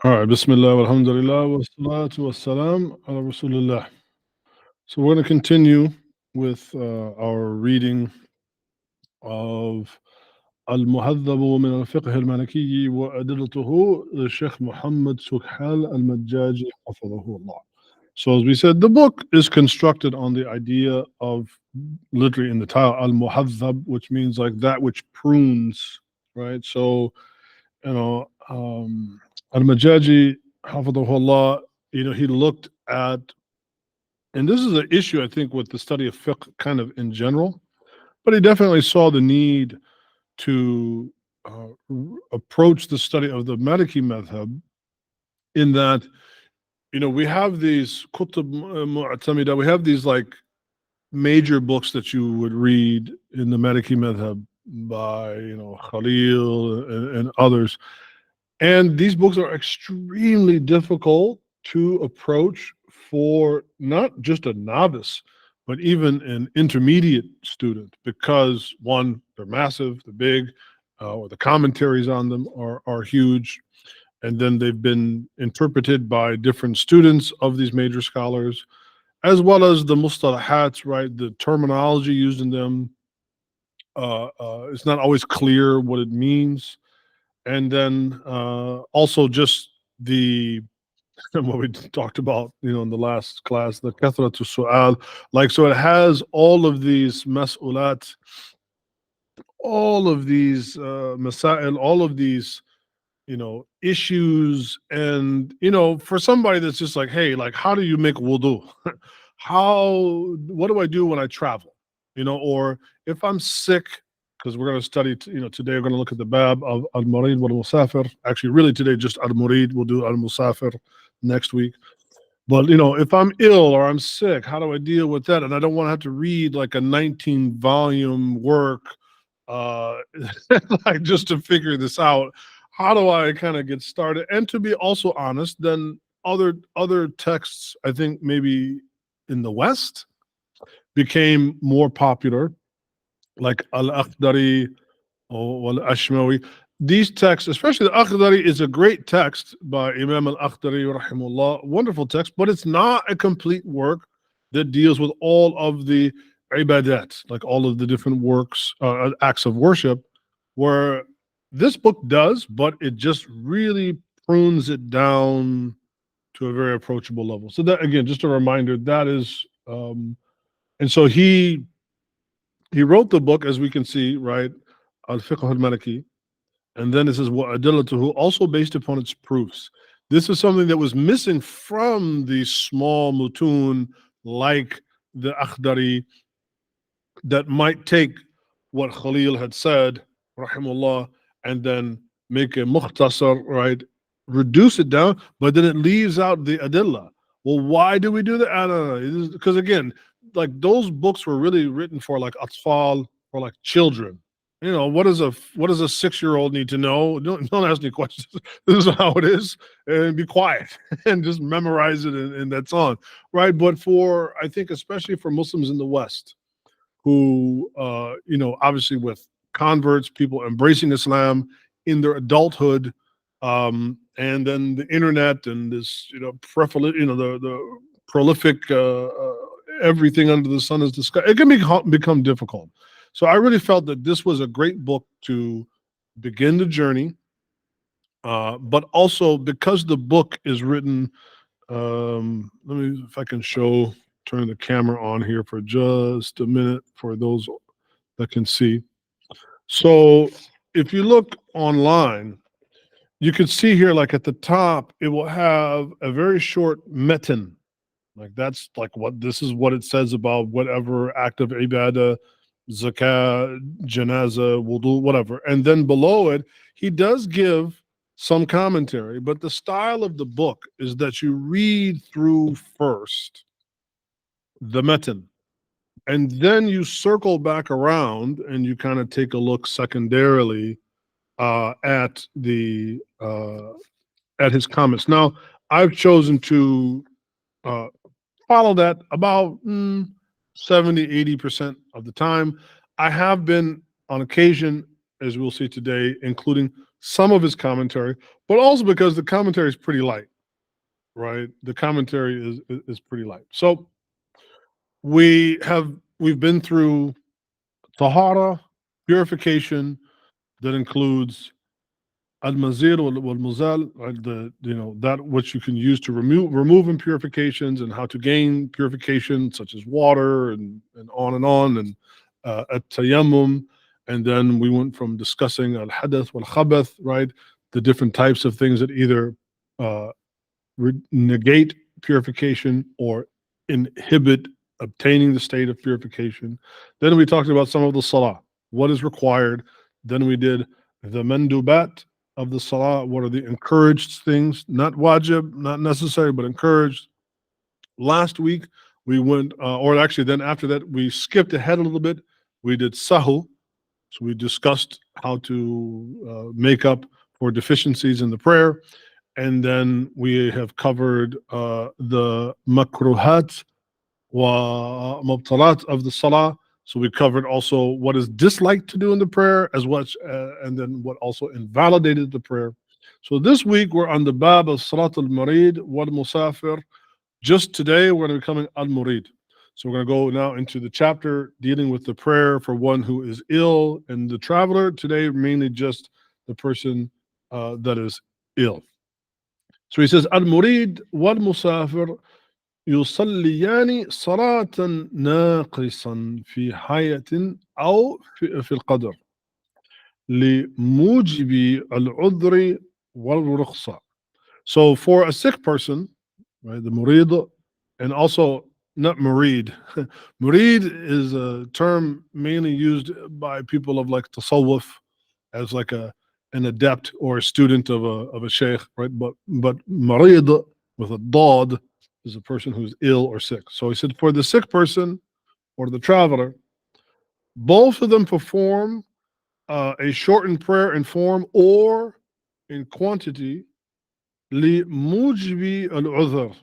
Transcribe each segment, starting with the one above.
All right, Bismillah, alhamdulillah, wa salatu wa salam ala Rasulullah. So we're going to continue with our reading of al-Muhadhdhab min al-Fiqh al-Maliki wa adillatuhu, the Shaykh Muhammad Sukhal al-Majjājī hafidhahullah. So as we said, the book is constructed on the idea of, literally in the title, al-Muhadhdhab, which means like that which prunes, right? So, you know, al-Majjājī hafidhahullah, he looked at, and this is an issue I think with the study of fiqh kind of in general, but he definitely saw the need to approach the study of the Maliki madhab in that, we have these kutub mu'tamida, we have these like major books that you would read in the Maliki madhab by, Khalil and others. And these books are extremely difficult to approach for not just a novice, but even an intermediate student, because one, they're massive, they're big, or the commentaries on them are huge. And then they've been interpreted by different students of these major scholars, as well as the mustalahat, right? The terminology used in them, it's not always clear what it means. And then also just the what we talked about, in the last class, the kathratu su'al, so it has all of these mas'ulat, all of these masail, all of these issues. And for somebody that's just like, hey, like, how do you make wudu? What do I do when I travel? Or if I'm sick, because we're going to study, today we're going to look at the bab of al-marīḍ wal-musafir. Actually, really today, just al-marīḍ. We'll do al-musafir next week. But, if I'm ill or I'm sick, how do I deal with that? And I don't want to have to read like a 19-volume work, like just to figure this out. How do I kind of get started? And to be also honest, then other texts, I think maybe in the West, became more popular, like al-Akhdari or al-Ashmawi. These texts, especially the Akhdari, is a great text by Imam al-Akhdari, rahimahullah, wonderful text, but it's not a complete work that deals with all of the ibadat, like all of the different works, acts of worship, where this book does, but it just really prunes it down to a very approachable level. So that, again, just a reminder, that is, and so he wrote the book, as we can see, right, al-Fiqh al-Maliki, and then it says what adillatuhu, also based upon its proofs. This is something that was missing from the small mutun like the Akhdari, that might take what Khalil had said, rahimullah, and then make a mukhtasar, right? Reduce it down, but then it leaves out the adillah. Well, why do we do that? Because again, like those books were really written for like atfal, or like children. What does a 6-year-old need to know? Don't ask any questions. This is how it is, and be quiet and just memorize it, and that's on, right? But for, I think, especially for Muslims in the West, who obviously with converts, people embracing Islam in their adulthood, and then the internet and this, the prolific everything under the sun is discussed. It can become difficult. So I really felt that this was a great book to begin the journey, but also because the book is written. Let me, if I can turn the camera on here for just a minute for those that can see. So if you look online, you can see here, like at the top, it will have a very short metin. Like that's like this is what it says about whatever act of ibadah, zakah, janazah, wudu, whatever. And then below it, he does give some commentary, but the style of the book is that you read through first the metin, and then you circle back around and you kind of take a look secondarily at his comments. Now, I've chosen to follow that about 70-80% of the time. I have been on occasion, as we'll see today, including some of his commentary, but also because the commentary is pretty light, right? The commentary is pretty light. So we've been through tahara, purification, that includes al-mazir wal-muzal, right? That which you can use to remove impurifications, and how to gain purification, such as water and on, and at-tayammum. And then we went from discussing al-hadath wal-khabath, right? The different types of things that either negate purification or inhibit obtaining the state of purification. Then we talked about some of the salah, what is required. Then we did the mandubat of the salah, what are the encouraged things, not wajib, not necessary, but encouraged. Last week we went, or actually then after that, we skipped ahead a little bit. We did sahu. So we discussed how to make up for deficiencies in the prayer. And then we have covered the makruhat wa mubtalat of the salah. So we covered also what is disliked to do in the prayer, as much, and then what also invalidated the prayer. So this week we're on the bab of salat al-marīḍ wal musafir. Just today we're going to be coming al-marīḍ. So we're going to go now into the chapter dealing with the prayer for one who is ill and the traveler. Today, mainly just the person that is ill. So he says, al-marīḍ wal musafir يصليان صلاة ناقصا في حياة أو في القدر لموجب العذر والرخصة. So for a sick person, right, the مريض, and also not murid. Murid is a term mainly used by people of like tasawwuf, as like an adept or a student of a shaykh, right? But marid with a dad is a person who's ill or sick. So he said, for the sick person or the traveler, both of them perform a shortened prayer in form or in quantity, li mujbi al-udhr,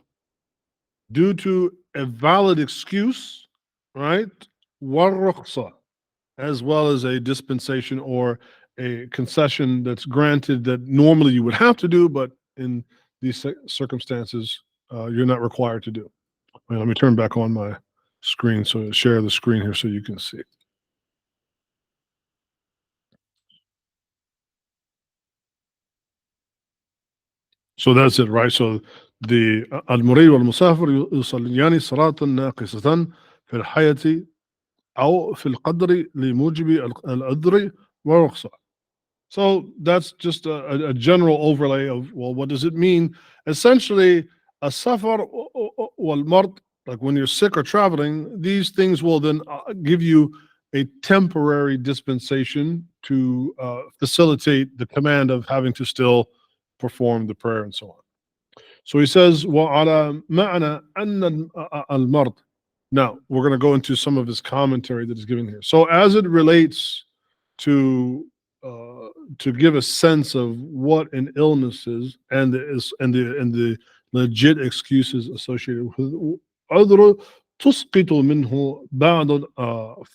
due to a valid excuse, right? War-rukhsa, as well as a dispensation or a concession that's granted that normally you would have to do, but in these circumstances, you're not required to do. Let me turn back on my screen, so share the screen here so you can see. So that's it, right? So the al-marīḍ wal-musafir yusalliyani salatan naqisatan fi al-hayati أو في القدر لموجب العذر والرخصة. So that's just a general overlay of, well, what does it mean? Essentially, a safar wal mard, like when you're sick or traveling, these things will then give you a temporary dispensation to facilitate the command of having to still perform the prayer and so on. So he says, وَعَلَى مَعْنَى أَنَّ الْمَرْض. Now, we're going to go into some of his commentary that is given here. So as it relates to give a sense of what an illness is, and the legit excuses associated with عذر تسقط منه بعض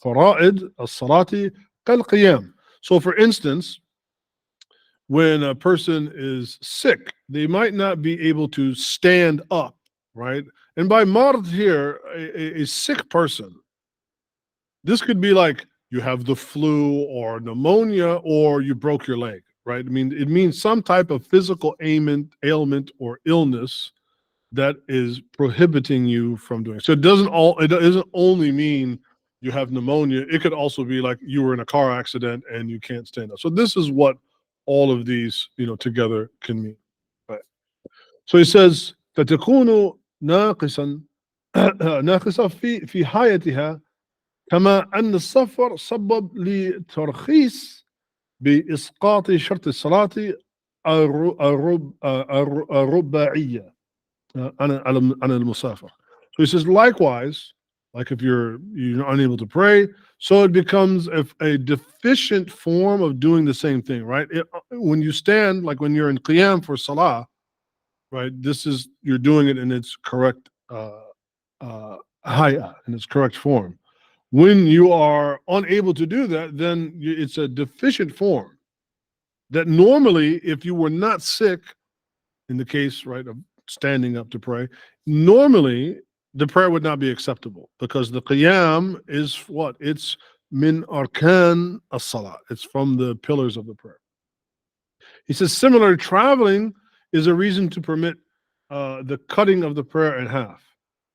فرائض الصلاة كالقيام. So for instance, when a person is sick, they might not be able to stand up, right? And by mard here, a sick person, this could be like you have the flu or pneumonia or you broke your leg, right? I mean, it means some type of physical ailment or illness that is prohibiting you from doing it. So it doesn't only mean you have pneumonia. It could also be like you were in a car accident and you can't stand up. So this is what all of these, together can mean. Right. So he says, فتكون ناقصا ناقصة في حياتها كما أن السفر سبب لترخيص بإسقاط شرط الصلاة الرباعية عن المسافر. So he says, likewise, like if you're unable to pray, so it becomes a deficient form of doing the same thing, right? When you stand, like when you're in qiyam for salah, right? You're doing it in its correct hay'a, in its correct form. When you are unable to do that, then it's a deficient form. that normally, if you were not sick, in the case, right, of standing up to pray, normally the prayer would not be acceptable because the qiyam is what? It's min arkan as-salah. It's from the pillars of the prayer. He says, similar traveling is a reason to permit the cutting of the prayer in half.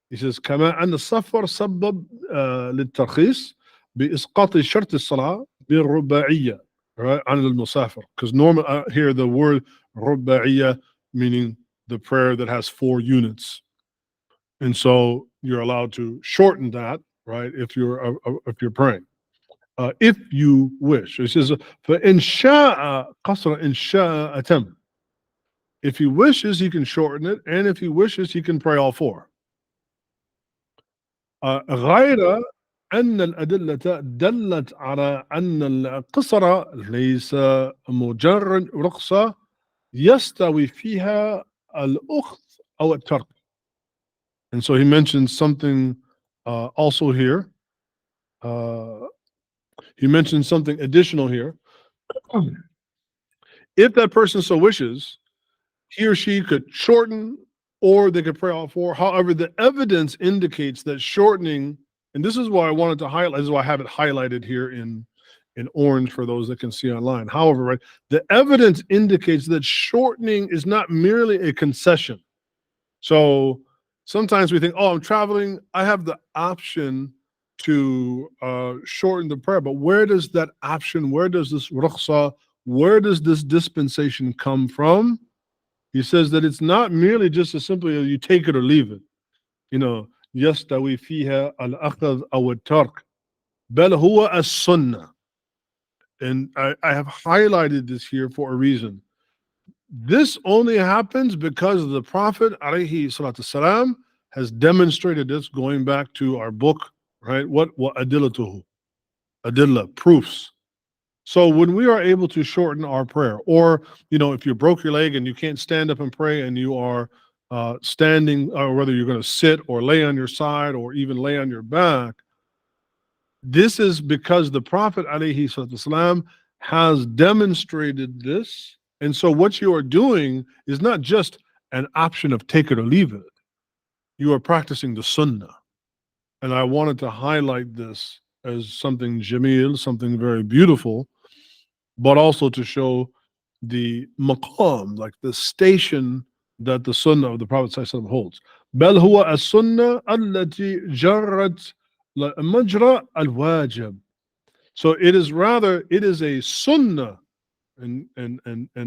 He says, كما أن السفر سبب للترخيص بإسقاط شرط الصلاة بالرباعية, right, عن المسافر. Because normally here the word رباعية meaning the prayer that has 4 units, and so you're allowed to shorten that, right, if you're praying, if you wish. It says, فإن شاء قصر إن شاء أتم. If he wishes, he can shorten it, and if he wishes, he can pray all 4. غير أن الأدلة دلت على أن القصر ليس مجرد رخصة يستوي فيها الأخذ أو الترك. And so he mentions something also here. He mentions something additional here. If that person so wishes, he or she could shorten, or they could pray all 4. However, the evidence indicates that shortening, and this is why I wanted to highlight, this is why I have it highlighted here in orange for those that can see online. However, right, the evidence indicates that shortening is not merely a concession. So sometimes we think, oh, I'm traveling, I have the option to shorten the prayer. But where does that option, where does this rukhsa, where does this dispensation come from? He says that it's not merely just as simply as you take it or leave it. You know, yastawi fiha al-akhadh aw al-tark, bal huwa as-sunnah. And I have highlighted this here for a reason. This only happens because the Prophet alayhi salatu salam has demonstrated this, going back to our book, right? What adillatuhu? Adillah, proofs. So when we are able to shorten our prayer, or if you broke your leg and you can't stand up and pray, and you are standing, or whether you're going to sit or lay on your side or even lay on your back, this is because the Prophet alayhi salatu salam has demonstrated this. And so what you are doing is not just an option of take it or leave it. You are practicing the sunnah. And I wanted to highlight this as something jameel, something very beautiful, but also to show the maqam, like the station that the sunnah of the Prophet ﷺ holds. بل هو السنة التي جرت مجرى الواجب. So it is a sunnah, and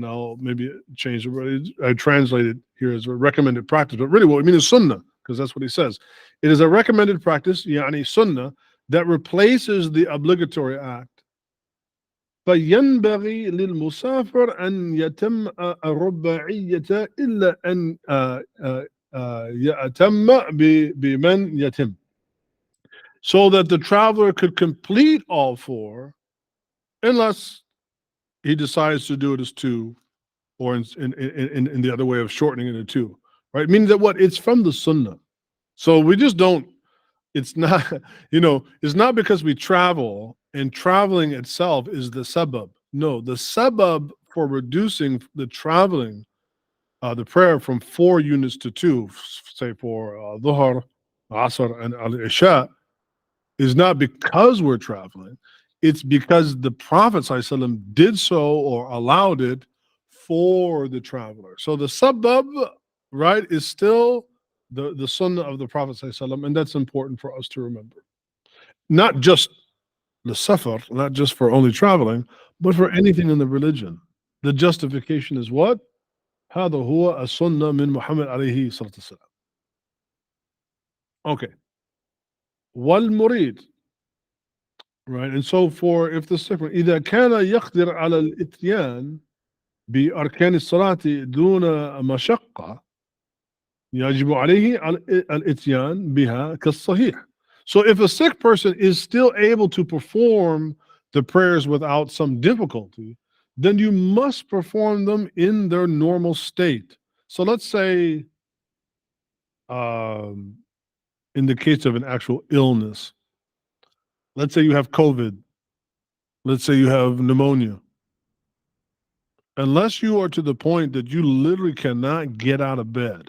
I'll maybe change it. I translate it here as a recommended practice, but really what we mean is sunnah, because that's what he says. It is a recommended practice, yani sunnah, that replaces the obligatory act. فينبغي للمسافر أن يتم الرباعية إلا أن يأتم بمن يتم. So that the traveler could complete all 4, unless he decides to do it as 2, or in the other way of shortening it to 2, right? Meaning that what? It's from the sunnah. So we just don't, it's not, it's not because we travel and traveling itself is the sabab. No, the sabab for reducing the traveling, the prayer from 4 units to 2, say for dhuhr, asr, and al-isha, is not because we're traveling. It's because the Prophet ﷺ did so or allowed it for the traveler. So the sabab, right, is still the sunnah of the Prophet ﷺ, and that's important for us to remember. Not just the safar, not just for only traveling, but for anything in the religion. The justification is what? هذا هو السنة من محمد عليه الصلاة والسلام. Okay. والمريض. Right, and so for if the sick إذا كان يقدر على الإتيان بأركان الصلاة دون مشقة يجب عليه الإتيان بها كالصحيح. So if a sick person is still able to perform the prayers without some difficulty, then you must perform them in their normal state. So let's say in the case of an actual illness, let's say you have COVID, let's say you have pneumonia, unless you are to the point that you literally cannot get out of bed.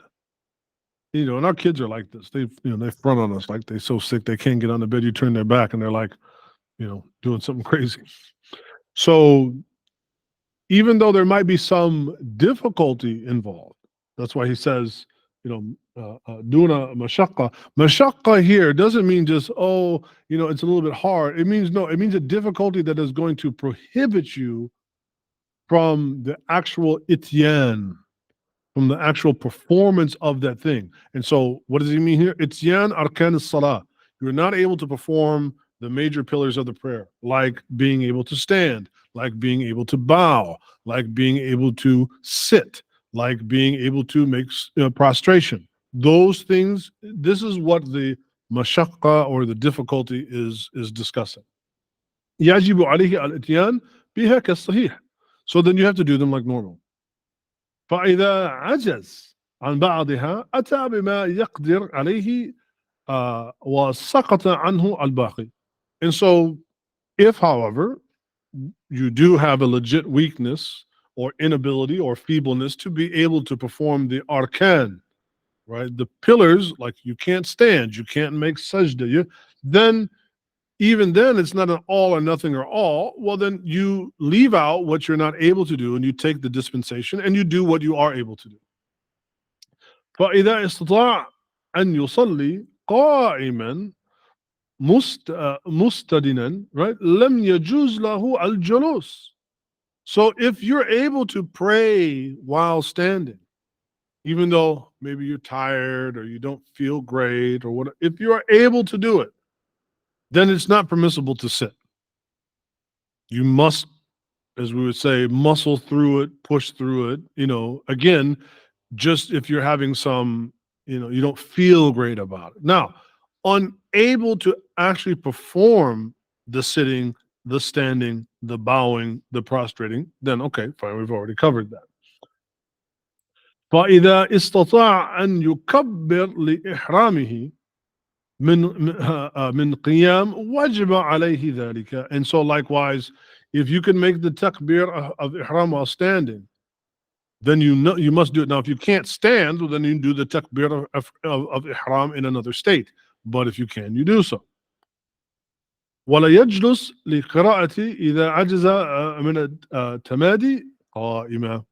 And our kids are like this. They front on us like they're so sick they can't get on the bed. You turn their back and they're like, doing something crazy. So even though there might be some difficulty involved, that's why he says, duna mashaqqa. Mashaqqa here doesn't mean just, it's a little bit hard. It means a difficulty that is going to prohibit you from the actual ityan, from the actual performance of that thing. And so what does he mean here? Ityan arkan as-salah. You're not able to perform the major pillars of the prayer, like being able to stand, like being able to bow, like being able to sit, like being able to make prostration. Those things, this is what the mashaqqa or the difficulty is discussing. يجب عليه الاتيان بها كالصحيح. So then you have to do them like normal. فإذا عجز عن بعضها أتى بما يقدر عليه وسقط عنه الباقي. And so if, however, you do have a legit weakness or inability or feebleness to be able to perform the arkan, right? The pillars, like you can't stand, you can't make sajda, then even then it's not an all or nothing or all. Well, then you leave out what you're not able to do and you take the dispensation and you do what you are able to do. فإذا استطاع أن يصلي قائما مستدنا, right? لم يجوز له الجلوس. So if you're able to pray while standing, even though maybe you're tired or you don't feel great or whatever, if you are able to do it, then it's not permissible to sit. You must, as we would say, muscle through it, push through it. Again, just if you're having some, you don't feel great about it. Now, unable to actually perform the sitting, the standing, the bowing, the prostrating, then okay, fine, we've already covered that. فإذا استطاع أن يكبر لإحرامه من قيام وجب عليه ذلك. And so likewise, if you can make the takbir of ihram while standing, then you must do it. Now, if you can't stand, well, then you do the takbir of ihram in another state. But if you can, you do so. ولا يجلس لقراءة إذا عجز من التمادي قائما.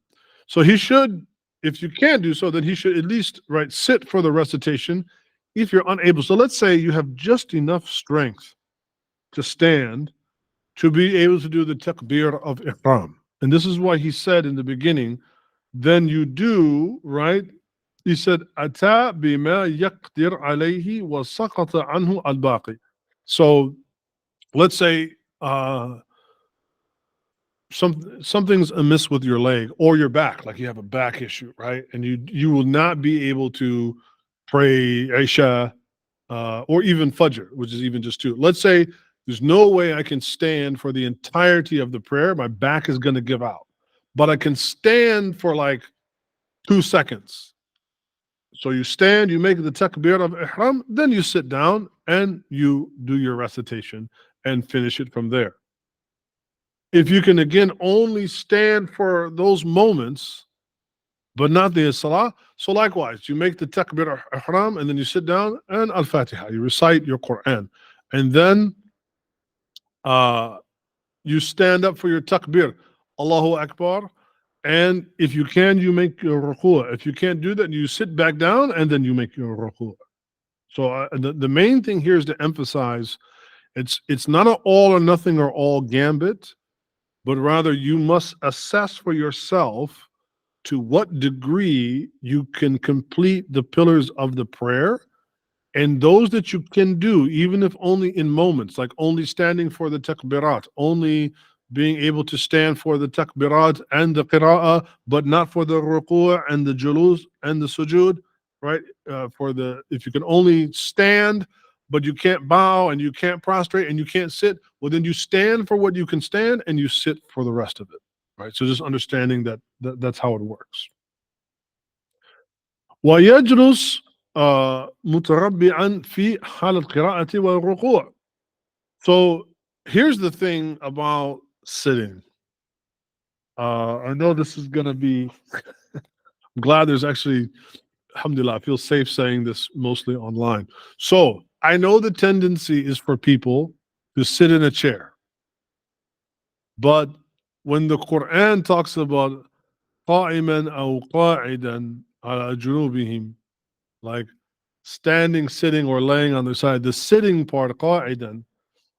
So he should, if you can't do so, then he should at least sit for the recitation if you're unable. So let's say you have just enough strength to stand to be able to do the takbir of ihram. And this is why he said in the beginning, then you do, right? He said, أتى بما يقدر عليه وسقط عنه الباقي. So let's say something's amiss with your leg or your back, like you have a back issue, right? And you will not be able to pray Isha or even Fajr, which is even just two. Let's say there's no way I can stand for the entirety of the prayer. My back is going to give out, but I can stand for like 2 seconds. So you stand, you make the takbir of ihram, then you sit down and you do your recitation and finish it from there. If you can again only stand for those moments, but not the salah, so likewise, you make the takbir of ihram and then you sit down and al-Fatiha, you recite your Quran, and then you stand up for your takbir, Allahu Akbar, and if you can, you make your ruku'. If you can't do that, you sit back down and then you make your ruku'. So the main thing here is to emphasize it's not an all or nothing or all gambit, but rather you must assess for yourself to what degree you can complete the pillars of the prayer, and those that you can do, even if only in moments, like only standing for the takbirat, only being able to stand for the takbirat and the qira'ah, but not for the ruku' and the julus and the sujood, right? If you can only stand, but you can't bow and you can't prostrate and you can't sit, well, then you stand for what you can stand and you sit for the rest of it, right? So just understanding that's how it works. ويجلس متربعا في حال القراءة والركوع. So here's the thing about sitting. I know this is going to be, I'm glad there's actually, alhamdulillah, I feel safe saying this mostly online. So I know the tendency is for people to sit in a chair. But when the Quran talks about قائما أو قاعدا على جنوبهم, like standing, sitting, or laying on their side, the sitting part, قاعدا,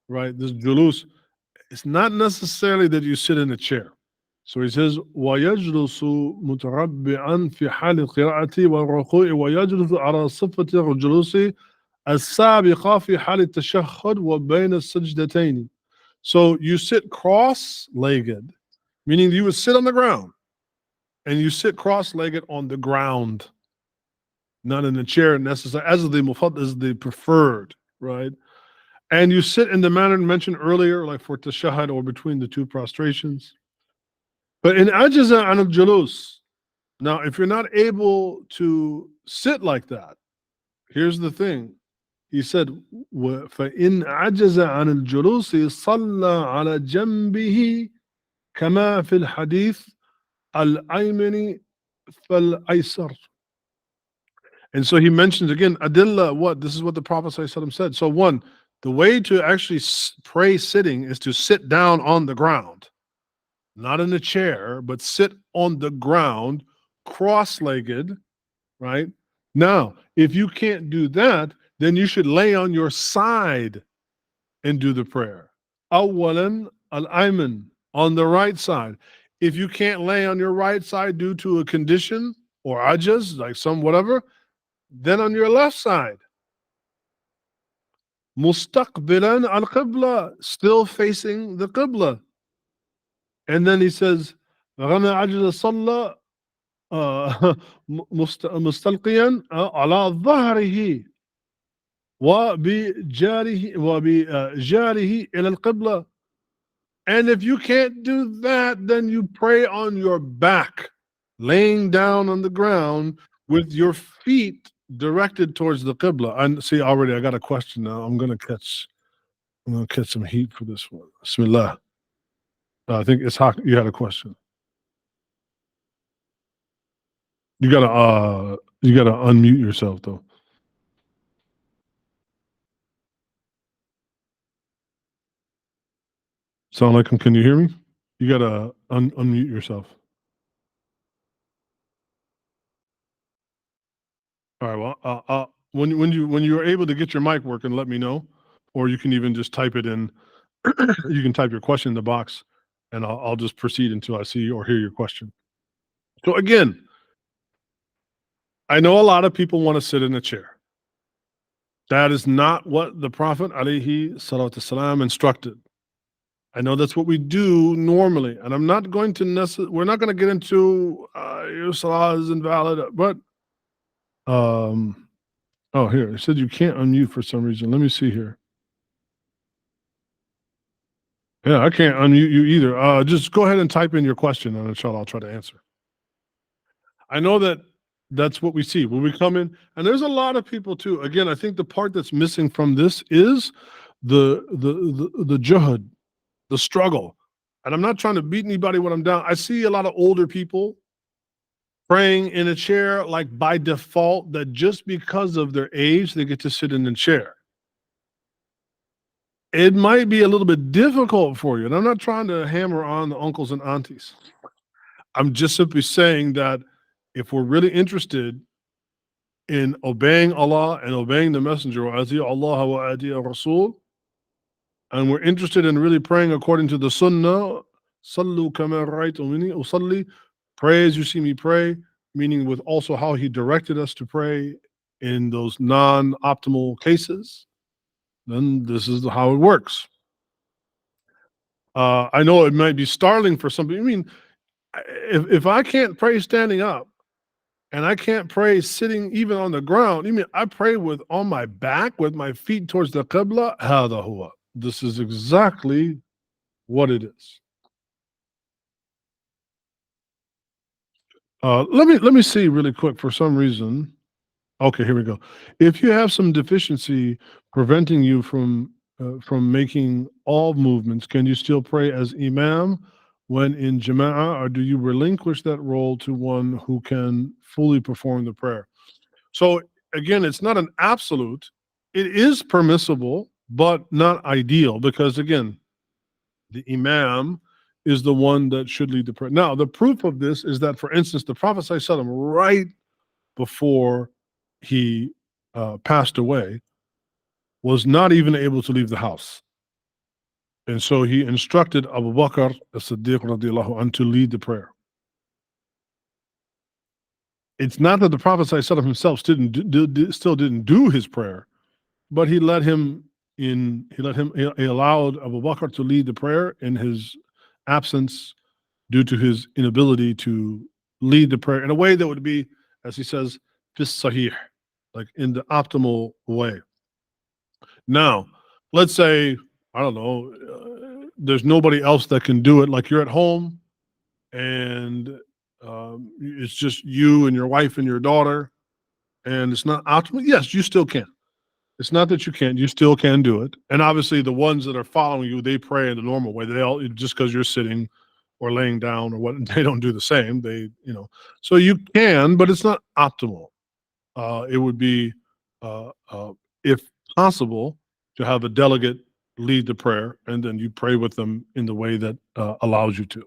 right? This julus, it's not necessarily that you sit in a chair. So he says, وَيَجْلُسُ مُتَرَبِّعًا فِي حَالِ الْقِرَاءَةِ وَالرُّكُوعِ وَيَجْلُسُ عَلَى صِفَةِ الْجُلُوسِ السَّابِقَةِ فِي حَالِ التَّشَهُّدِ وَبَيْنَ السَّجْدَتَيْنِ. So you sit cross-legged, meaning you would sit on the ground, and you sit cross-legged on the ground, not in a chair necessarily, as the Muhadhdhab is the preferred, right? And you sit in the manner mentioned earlier, like for tashahhud or between the two prostrations. But in ajaza an al-julus, now if you're not able to sit like that, here's the thing. He said, فَإِنْ عَجَزَ عَنِ الْجُلُوسِ صَلَّى عَلَى جَنْبِهِ كَمَا فِي الْحَدِيثِ الْأَيْمَنِ فَالْأَيْسَرِ. And so he mentions again, adilla, what? This is what the Prophet ﷺ said. So one, the way to actually pray sitting is to sit down on the ground, not in a chair, but sit on the ground, cross-legged, right? Now, if you can't do that, then you should lay on your side and do the prayer. Awwalan al-ayman, on the right side. If you can't lay on your right side due to a condition or ajaz, like some whatever, then on your left side. Mustaqbilan al-qibla, still facing the qibla. And then he says, غَنَا عَجْلَ صَلَّى مستلقيا على ظهره وبجاره إلى القبلة. And if you can't do that, then you pray on your back, laying down on the ground with your feet directed towards the qibla. And see, already I got a question now. I'm gonna catch some heat for this one. Bismillah. I think Ishaq, you had a question. You gotta unmute yourself though. Sound like him? Can you hear me? You gotta unmute yourself. All right. Well, when you're able to get your mic working, let me know, or you can even just type it in. You can type your question in the box, and I'll just proceed until I see or hear your question. So again, I know a lot of people want to sit in a chair. That is not what the Prophet alayhi salatu salam instructed. I know that's what we do normally, and I'm not going to we're not going to get into your salah is invalid, but oh, here it said you can't unmute for some reason. Let me see here. Yeah, I can't unmute you either. Just go ahead and type in your question, and inshallah, I'll try to answer. I know that's what we see when we come in, and there's a lot of people too. Again, I think the part that's missing from this is the juhud, the struggle. And I'm not trying to beat anybody when I'm down. I see a lot of older people praying in a chair, like by default, that just because of their age, they get to sit in a chair. It might be a little bit difficult for you. And I'm not trying to hammer on the uncles and aunties. I'm just simply saying that if we're really interested in obeying Allah and obeying the Messenger, Allah wa ati'u Rasul, and we're interested in really praying according to the Sunnah, Sallu kama ra'aytumuni usalli, pray as you see me pray, meaning with also how he directed us to pray in those non-optimal cases, then this is how it works. I know it might be startling for some people. I mean, if I can't pray standing up and I can't pray sitting even on the ground, you mean I pray on my back with my feet towards the qibla? Hada huwa. This is exactly what it is. Let me see really quick for some reason. Okay, here we go. If you have some deficiency preventing you from making all movements, can you still pray as imam when in jama'ah, or do you relinquish that role to one who can fully perform the prayer? So again, it's not an absolute. It is permissible, but not ideal, because again, the imam is the one that should lead the prayer. Now, the proof of this is that, for instance, the Prophet ﷺ, right before he passed away, was not even able to leave the house. And so he instructed Abu Bakr as-Siddiq radiallahu anh to lead the prayer. It's not that the Prophet ﷺ himself still didn't do his prayer, but he let him in. He allowed Abu Bakr to lead the prayer in his absence, due to his inability to lead the prayer in a way that would be, as he says, fis sahih, like in the optimal way. Now, let's say, I don't know, there's nobody else that can do it. Like you're at home and it's just you and your wife and your daughter, and it's not optimal. Yes, you still can. It's not that you can't. You still can do it. And obviously, the ones that are following you, they pray in the normal way. They all, just because you're sitting or laying down or what, they don't do the same. They, so you can, but it's not optimal. It would be, if possible, to have a delegate lead the prayer, and then you pray with them in the way that allows you to.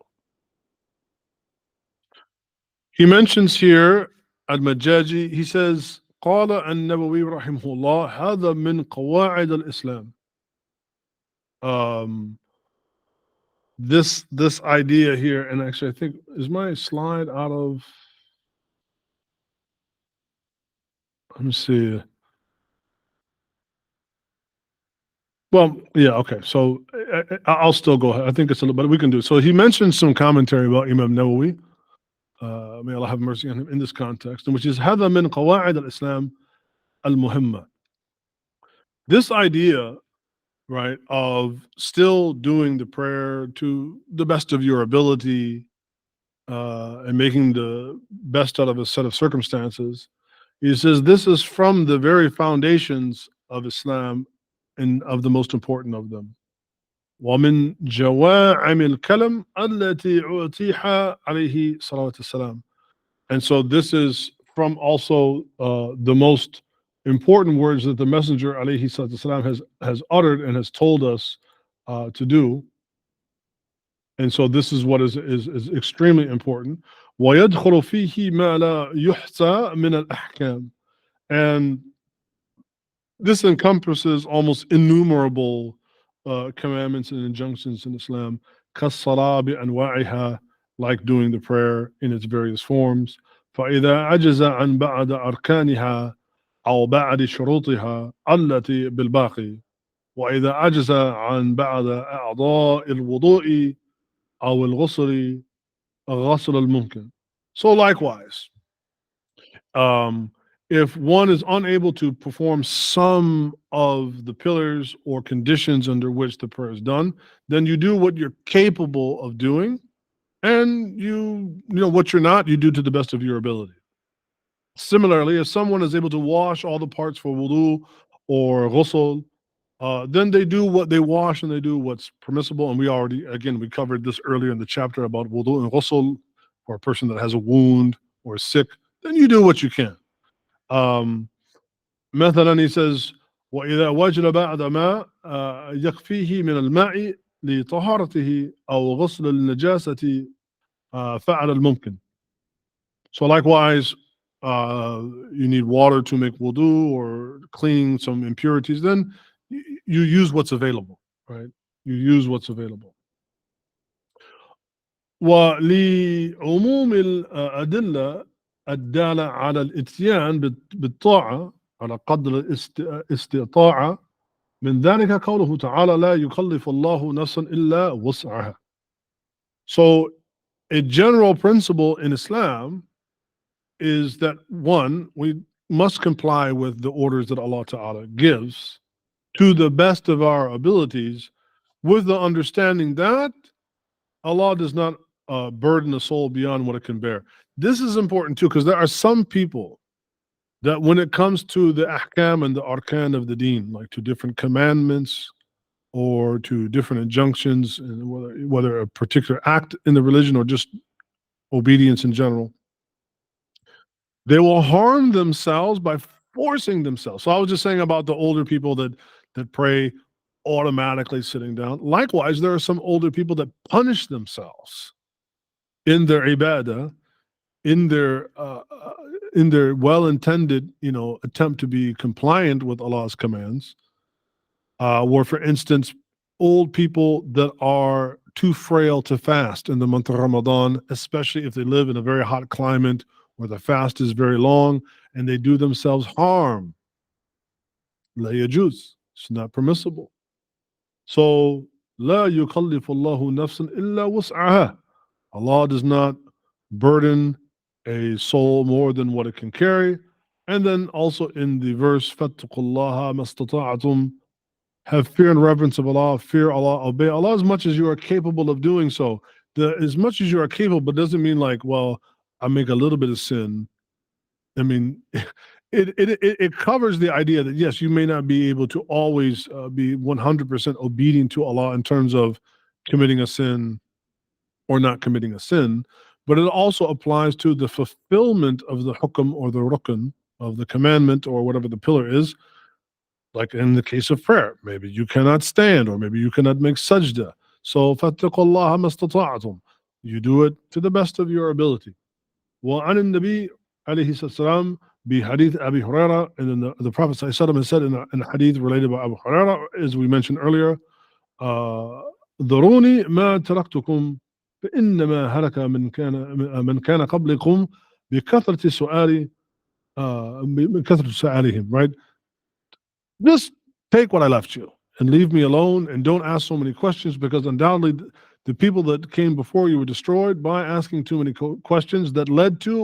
He mentions here al-Majjājī. He says, قال النووي رحمه الله هذا من قواعد الإسلام. This idea here, and actually I think, is my slide out of, let me see. Well, yeah, okay. So I'll still go ahead. I think it's a little, but we can do it. So he mentions some commentary about Imam Nawawi. May Allah have mercy on him in this context, which is هذا من قواعد الإسلام المهمة. This idea, right, of still doing the prayer to the best of your ability and making the best out of a set of circumstances. He says this is from the very foundations of Islam and of the most important of them. ومن جوامع الكلم التي أعطيها عليه صلاة السلام. And so this is from also the most important words that the Messenger alayhi salatu salam has uttered and has told us to do. And so this is what is extremely important. ويدخل فيه ما لا يحصى من الأحكام. And this encompasses almost innumerable commandments and injunctions in Islam, كالصلاة بأنواعها, like doing the prayer in its various forms. فإذا عجز عن بعض أركانها أو بعض شروطها التي بالباقي، وإذا عجز عن بعض أعضاء الوضوء أو الغسل الغسل الممكن. So likewise, if one is unable to perform some of the pillars or conditions under which the prayer is done, then you do what you're capable of doing, and you know what you're not, you do to the best of your ability. Similarly, if someone is able to wash all the parts for wudu or ghusl, then they do what they wash and they do what's permissible. And we covered this earlier in the chapter about wudu and ghusl for a person that has a wound or is sick. Then you do what you can. مثلا he says وإذا وجد بعد ما يكفيه من الماء لطهارته أو غسل النجاسة فعل الممكن. So likewise, you need water to make wudu or cleaning some impurities, then you use what's available, right? You use what's available. ولعموم الأدلة الدالة على الإتيان بالطاعة على قدر الاستطاعة من ذلك قوله تعالى لا يكلف الله نفسا إلا وسعها. So a general principle in Islam is that, one, we must comply with the orders that Allah Ta'ala gives to the best of our abilities, with the understanding that Allah does not burden the soul beyond what it can bear. This is important too, because there are some people that when it comes to the ahkam and the arkan of the deen, like to different commandments or to different injunctions, and whether a particular act in the religion or just obedience in general, they will harm themselves by forcing themselves. So I was just saying about the older people that pray automatically sitting down. Likewise, there are some older people that punish themselves in their ibadah, in their well-intended, attempt to be compliant with Allah's commands. Where, for instance, old people that are too frail to fast in the month of Ramadan, especially if they live in a very hot climate where the fast is very long, and they do themselves harm. La yajuz. It's not permissible. So, la yukallifu Allahu nafsan illa wus'aha. Allah does not burden a soul more than what it can carry. And then also in the verse, fattaqullaha mastata'atum, have fear and reverence of Allah, fear Allah, obey Allah as much as you are capable of doing so. As much as you are capable doesn't mean like, well, I make a little bit of sin. I mean, it covers the idea that yes, you may not be able to always be 100% obedient to Allah in terms of committing a sin or not committing a sin, but it also applies to the fulfillment of the hukm or the rukn of the commandment or whatever the pillar is. Like in the case of prayer, maybe you cannot stand or maybe you cannot make sajda. So فَاتَّقُوا اللَّهَ مَا اسْتَطَعْتُمْ. You do it to the best of your ability. وعن النبي عليه الصلاة والسلام بحديث أبي هريرة, and then the Prophet has said in a hadith related by Abu Hurairah, as we mentioned earlier, ذروني ما تركتكم فإنما هلك من كان قبلكم بكثرة سؤالهم, right? Just take what I left you and leave me alone, and don't ask so many questions, because undoubtedly the people that came before you were destroyed by asking too many questions that led to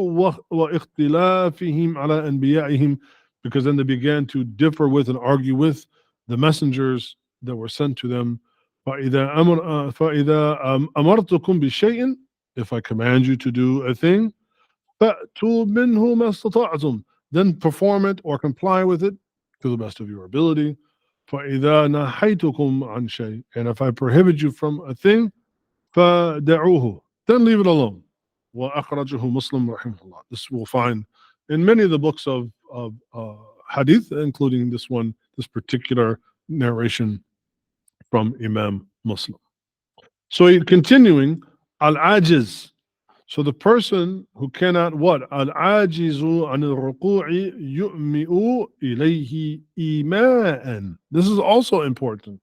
وَاخْتِلَافِهِمْ عَلَى أَنْبِيَائِهِمْ, because then they began to differ with and argue with the messengers that were sent to them. فَإِذَا أَمَرْتُكُمْ بِشَيْءٍ, if I command you to do a thing, فَأْتُوا مِنْهُ مَا اسْتَطَعْتُمْ, then perform it or comply with it to the best of your ability. فَإِذَا نَهَيْتُكُمْ عَنْ شَيْءٍ, and if I prohibit you from a thing, فَدَعُوهُ, then leave it alone. وَأَخْرَجَهُ Muslim rahimahullah. This we'll find in many of the books of hadith, including this one, this particular narration from Imam Muslim. So continuing, al-ajiz. So the person who cannot what? Al-ajizu an al-ruku'i yu'mi'u ilayhi ima'an. This is also important.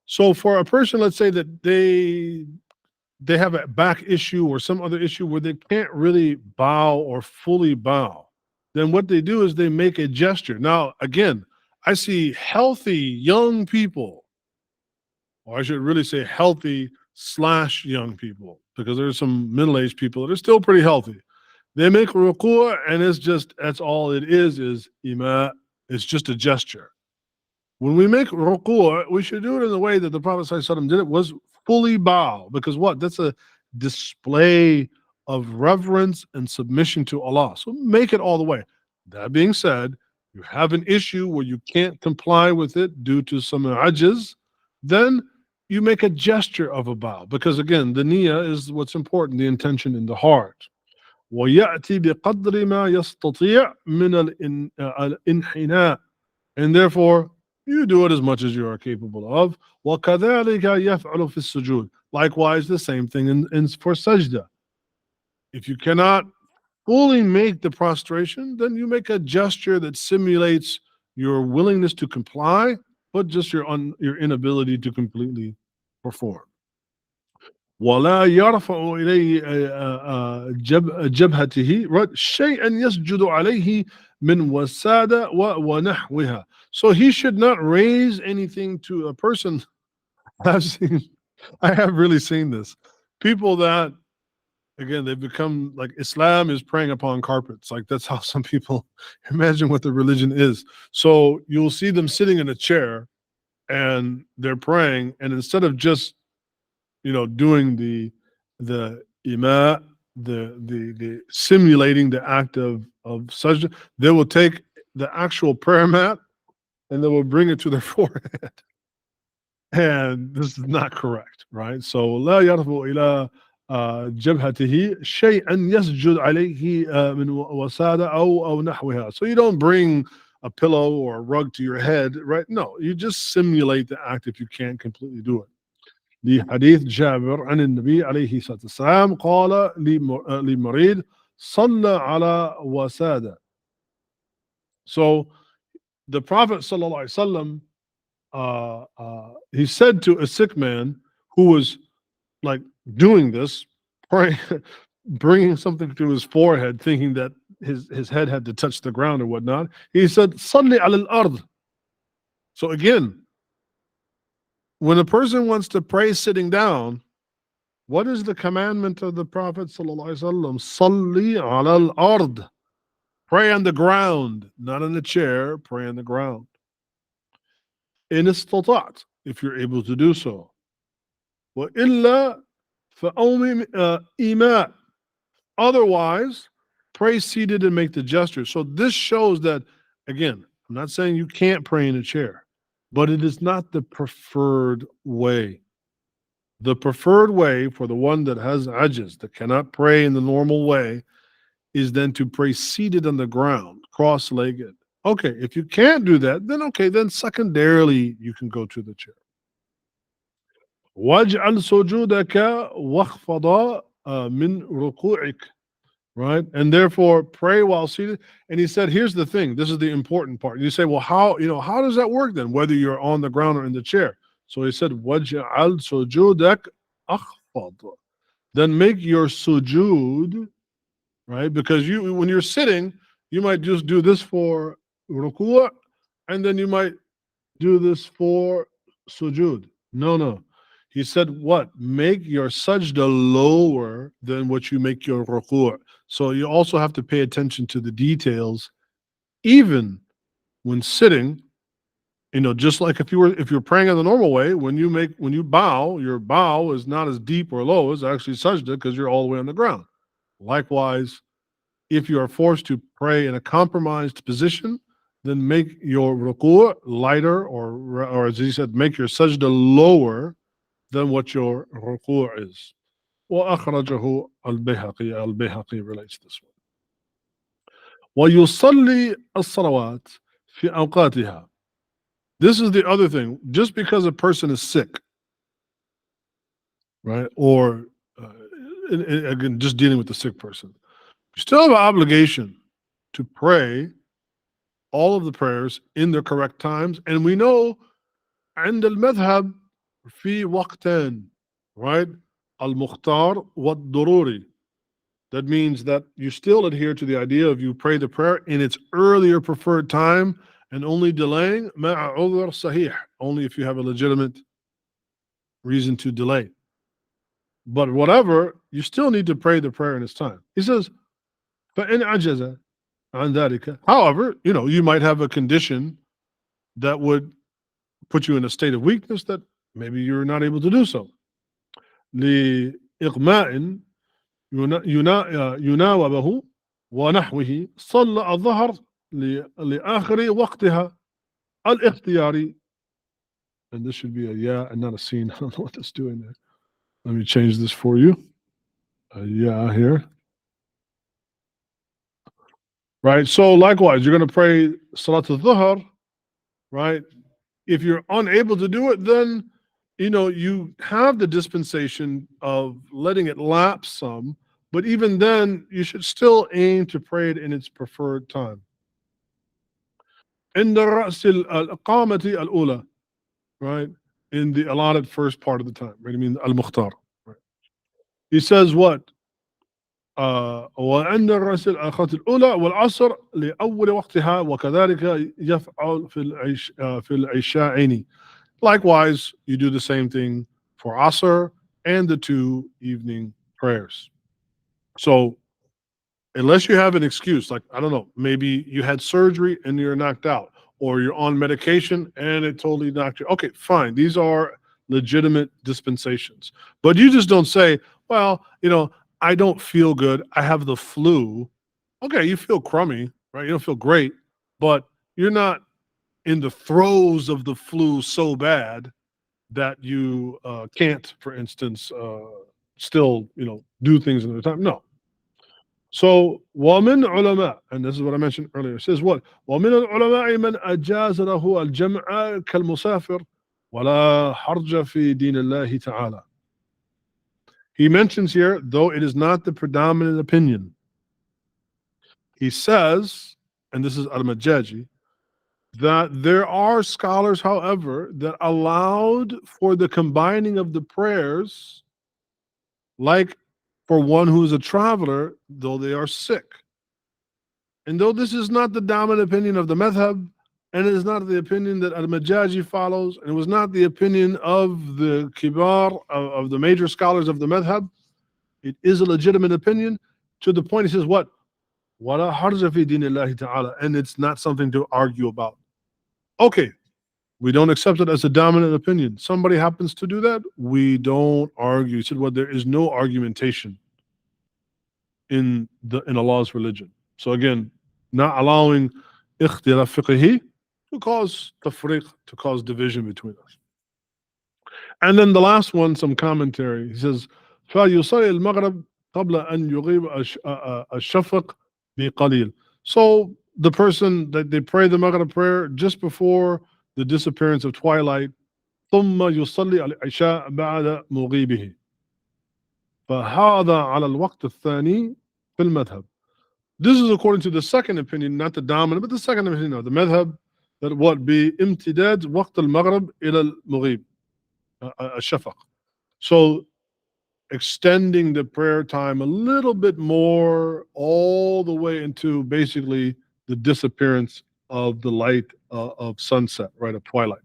So for a person, let's say that they have a back issue or some other issue where they can't really bow or fully bow, then what they do is they make a gesture. Now, again, I see healthy young people, or I should really say healthy / young people, because there's some middle-aged people that are still pretty healthy. They make ruku', and that's all it is ima. It's just a gesture. When we make ruku', we should do it in the way that the Prophet ﷺ did it, was fully bow, because what? That's a display of reverence and submission to Allah. So make it all the way. That being said, you have an issue where you can't comply with it due to some ajiz, then you make a gesture of a bow, because again, the niyyah is what's important, the intention in the heart. وَيَأْتِي بِقَدْرِ مَا يَسْتَطِيعُ مِنَ الْإِنْحِنَاءِ, and therefore you do it as much as you are capable of. وَكَذَلِكَ يَفْعَلُ فِي السُّجُودِ. Likewise, the same thing for sajda. If you cannot fully make the prostration, then you make a gesture that simulates your willingness to comply, but just your inability to completely perform. ولا يرفع إليه جبهته شيئا يسجد عليه من وسادة ونحوها. So he should not raise anything to a person. I have really seen this. People that, again, they've become like Islam is praying upon carpets. Like that's how some people imagine what the religion is. So you'll see them sitting in a chair and they're praying, and instead of just doing the ima, the simulating the act of sajda, they will take the actual prayer mat and they will bring it to their forehead. And this is not correct, right? So لا يرفع إلى جبهته شيئا يسجد عليه من وسادة أو نحوها. So you don't bring a pillow or a rug to your head, right? No, you just simulate the act if you can't completely do it. لحديث جابر عن النبي عليه الصلاة والسلام قال للمريض صلى على وسادة. So the Prophet sallallahu alaihi wasallam, he said to a sick man who was like doing this, praying, bringing something to his forehead, thinking that his head had to touch the ground or whatnot. He said, "Salli al ard." So again, when a person wants to pray sitting down, what is the commandment of the Prophet sallallahu alaihi wasallam? Salli al ard. Pray on the ground, not in a chair. Pray on the ground. In istata'at, if you're able to do so. وإلا فأومي إيماء. Otherwise, pray seated and make the gesture. So this shows that, again, I'm not saying you can't pray in a chair, but it is not the preferred way. The preferred way for the one that has ajiz, that cannot pray in the normal way, is then to pray seated on the ground, cross-legged. Okay, if you can't do that, then okay, then secondarily you can go to the chair. واجعل سجودك واخفض من ركوعك. Right? And therefore pray while seated. And he said, here's the thing. This is the important part. You say, well, how does that work then, whether you're on the ground or in the chair? So he said, وَاجْعَلْ سُجُودَكَ أَخْفَض. Then make your sujood, right? Because when you're sitting, you might just do this for ruku', and then you might do this for sujood. No. He said, what? Make your sajda lower than what you make your ruku'. So you also have to pay attention to the details, even when sitting. Just like if you're praying in the normal way, when you bow, your bow is not as deep or low as actually sajda because you're all the way on the ground. Likewise, if you are forced to pray in a compromised position, then make your ruku' lighter, or as he said, make your sajda lower than what your ruku' is. وأخرجه البيهقي relates this one. ويصلي الصلوات في أوقاتها. This is the other thing. Just because a person is sick, right, or again, just dealing with the sick person, you still have an obligation to pray all of the prayers in their correct times. And we know عند المذهب في وقتين, right? al-Mukhtar wad-Dururi. That means that you still adhere to the idea of you pray the prayer in its earlier preferred time and only delaying مع عذر صحيح, only if you have a legitimate reason to delay. But whatever, you still need to pray the prayer in its time. He says, فَإِنْ عَجَزَ عَنْ ذَلِكَ. However, you might have a condition that would put you in a state of weakness that maybe you're not able to do so. لإغماء يناوبه ونحوه صلى الظهر لآخر وقتها الاختياري. And this should be a yeah and not a sin. I don't know what that's doing there. Let me change this for you. Yeah, here. Right. So likewise, you're going to pray Salat al-Dhuhr, right? If you're unable to do it, then you have the dispensation of letting it lapse some, but even then, you should still aim to pray it in its preferred time. In the رأس القامة الأولى, right? In the allotted first part of the time, right? I mean, al-Mukhtar. Right? He says what? وعند الرأس الآخرة الأولى والعصر لأول وقتها وكذلك يفعل في العشاءين. Likewise, you do the same thing for Asr and the 2 evening prayers. So, unless you have an excuse, like, I don't know, maybe you had surgery and you're knocked out, or you're on medication and it totally knocked you. Okay, fine. These are legitimate dispensations. But you just don't say, well, I don't feel good. I have the flu. Okay, you feel crummy, right? You don't feel great, but you're not in the throes of the flu so bad that you can't, for instance, still, do things another time. No. So, وَمِنْ عُلَمَاء, and this is what I mentioned earlier. It says what? وَمِنَ الْعُلَمَاءِ مَنْ أَجَازَ لَهُ الْجَمْعَ كَالْمُسَافِرِ وَلَا حَرْجَ فِي دِينِ اللَّهِ تَعَالَى. He mentions here, though it is not the predominant opinion, he says, and this is al-Majjājī, that there are scholars, however, that allowed for the combining of the prayers, like for one who is a traveler, though they are sick. And though this is not the dominant opinion of the madhab, and it is not the opinion that al-Majjājī follows, and it was not the opinion of the kibar, of the major scholars of the madhab, it is a legitimate opinion, to the point he says what? وَلَا حَرْجَ فِي دِينِ اللَّهِ تَعَالَى, and it's not something to argue about. Okay, we don't accept it as a dominant opinion. Somebody happens to do that, we don't argue. He said, well, there is no argumentation in Allah's religion. So again, not allowing ikhtilaf fiqhi to cause tafriq, to cause division between us. And then the last one, some commentary. He says, فَيُصَلِّي الْمَغْرِبَ قَبْلَ أَنْ يُغِيبَ الشَّفَقِ بِقَلِيلٍ. So the person that they pray the Maghrib prayer just before the disappearance of twilight, ثُمَّ يُصَلِّي الْعِشَاءَ بَعْدَ مُغِيبِهِ فَهَذَا عَلَى الْوَقْتِ الثَّانِي فِي الْمَذْهَبِ. This is according to the second opinion, not the dominant, but the second opinion of the madhab, that what be imtidad waqt al-maghrib ila al-mughib, al-shafaq. So extending the prayer time a little bit more, all the way into basically the disappearance of the light of sunset, right, of twilight.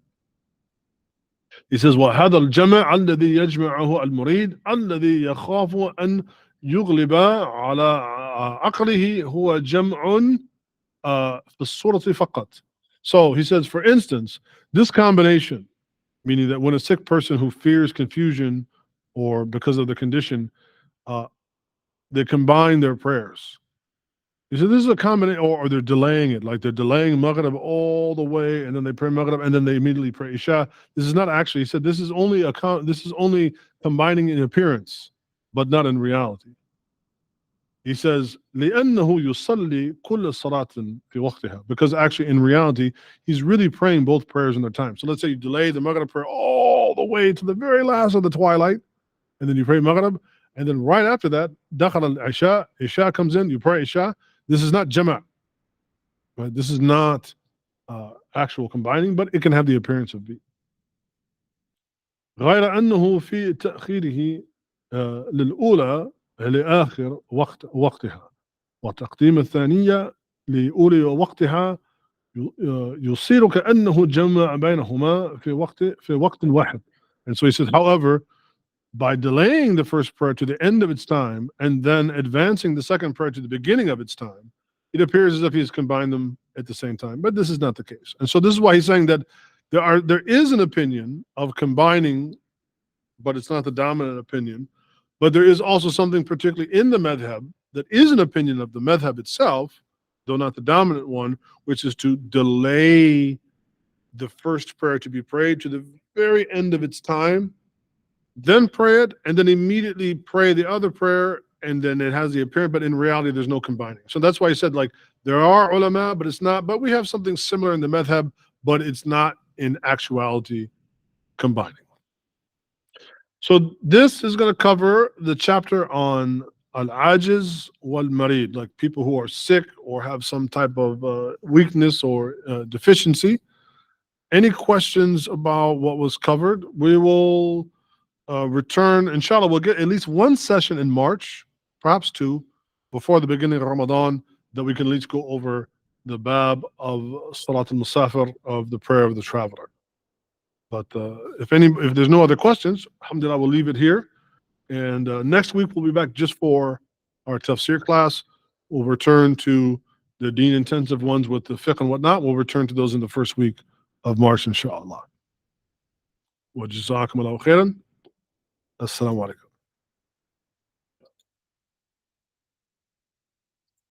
He says, وَهَذَا الْجَمْعَ الَّذِي يَجْمَعُهُ الْمُرِيض الَّذِي يَخَافُ أَنْ يُغْلِبَ عَلَى عَقْلِهِ هُوَ جَمْعٌ فِي الصُّورَةِ فَقَط. So he says, for instance, this combination, meaning that when a sick person who fears confusion or because of the condition, they combine their prayers. He said this is a combination, or they're delaying it, like they're delaying Maghrib all the way, and then they pray Maghrib, and then they immediately pray Isha. This is not actually, he said, this is only combining in appearance, but not in reality. He says, لِأَنَّهُ يُصَلِّي كُلَّ صَلَاةٍ فِي وَقْتِهَا, because actually in reality, he's really praying both prayers in their time. So let's say you delay the Maghrib prayer all the way to the very last of the twilight, and then you pray Maghrib, and then right after that, دَخَلَ الْعِشَاء, Isha comes in, you pray Isha. This is not jama', right? This is not actual combining, but it can have the appearance of being. غير أنه في تأخيره للأولى لآخر وقتها وتقديم الثانية لأولي وقتها يصير كأنه جمع بينهما في وقت واحد. And so he says, however, by delaying the first prayer to the end of its time and then advancing the second prayer to the beginning of its time, it appears as if he's combined them at the same time. But this is not the case. And so this is why he's saying that there is an opinion of combining, but it's not the dominant opinion. But there is also something particularly in the madhab that is an opinion of the madhab itself, though not the dominant one, which is to delay the first prayer to be prayed to the very end of its time, then pray it, and then immediately pray the other prayer, and then it has the appearance, but in reality, there's no combining. So that's why he said, like, there are ulama, but it's not, but we have something similar in the madhab, but it's not in actuality combining. So this is going to cover the chapter on al-ajiz wal-marīḍ, like people who are sick or have some type of weakness or deficiency. Any questions about what was covered? We will return, inshallah. We'll get at least one session in March, perhaps two, before the beginning of Ramadan, that we can at least go over the bab of Salat al-Musafir, of the prayer of the traveler. But if there's no other questions, alhamdulillah, we'll leave it here. And next week we'll be back just for our tafsir class. We'll return to the deen intensive ones with the fiqh and whatnot. We'll return to those in the first week of March, inshallah. Wa jazakumullahu khairan. Assalamu alaikum.